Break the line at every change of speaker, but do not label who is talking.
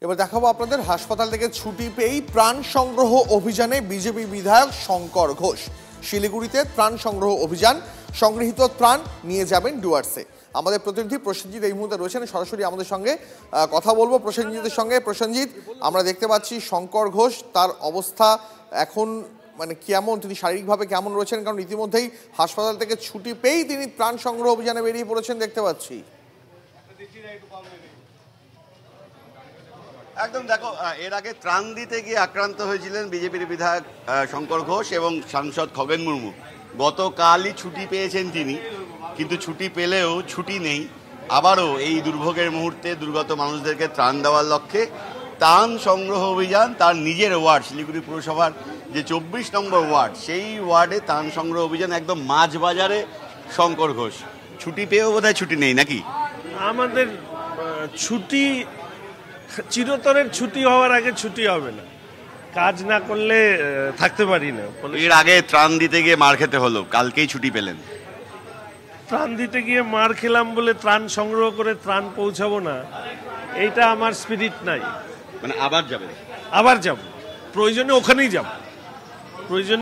এবার দেখাবো আপনাদের হাসপাতাল থেকে ছুটি পেয়েই প্রাণ সংগ্রহ অভিযানে বিজেপি বিধায়ক শঙ্কর ঘোষ। শিলিগুড়িতে ত্রাণ সংগ্রহ অভিযান, সংগৃহীত ত্রাণ নিয়ে যাবেন ডুয়ার্সে। আমাদের প্রতিনিধি প্রসেনজিৎ এই মুহূর্তে রয়েছেন, সরাসরি আমাদের সঙ্গে কথা বলবো প্রসেনজিতের সঙ্গে। প্রসেনজিৎ, আমরা দেখতে পাচ্ছি শঙ্কর ঘোষ, তার অবস্থা এখন মানে কেমন, তিনি শারীরিকভাবে কেমন রয়েছেন? কারণ ইতিমধ্যেই হাসপাতাল থেকে ছুটি পেয়েই তিনি ত্রাণ সংগ্রহ অভিযানে বেরিয়ে পড়েছেন দেখতে পাচ্ছি।
একদম, দেখো, এর আগে ত্রাণ দিতে গিয়ে আক্রান্ত হয়েছিলেন বিজেপির বিধায়ক শঙ্কর ঘোষ এবং সাংসদ খগেন মুর্মু। গতকালই ছুটি পেয়েছেন তিনি, কিন্তু ছুটি পেলেও ছুটি নেই। আবারও এই দুর্ভোগের মুহূর্তে দুর্গত মানুষদেরকে ত্রাণ দেওয়ার লক্ষ্যে ত্রাণ সংগ্রহ অভিযান। তার নিজের ওয়ার্ড শিলিগুড়ি পুরসভার যে 24 নম্বর ওয়ার্ড, সেই ওয়ার্ডে ত্রাণ সংগ্রহ অভিযান একদম মাঝ বাজারে শঙ্কর ঘোষ। ছুটি পেয়েও বোধহয় ছুটি নেই নাকি?
আমাদের ছুটি চিরতরের ছুটি হওয়ার আগে ছুটি হবে না, কাজ না করলে থাকতে পারি না।
এর আগে ত্রাণ দিতে গিয়ে মার খেতে হলো, কালকেই ছুটি পেলেন।
ত্রাণ দিতে গিয়ে মার খেলাম বলে ত্রাণ সংগ্রহ করে ত্রাণ পৌঁছাবো না, এইটা আমার স্পিরিট নাই।
মানে আবার যাবে?
আবার যাব, প্রয়োজনে ওখানেই যাব, প্রয়োজন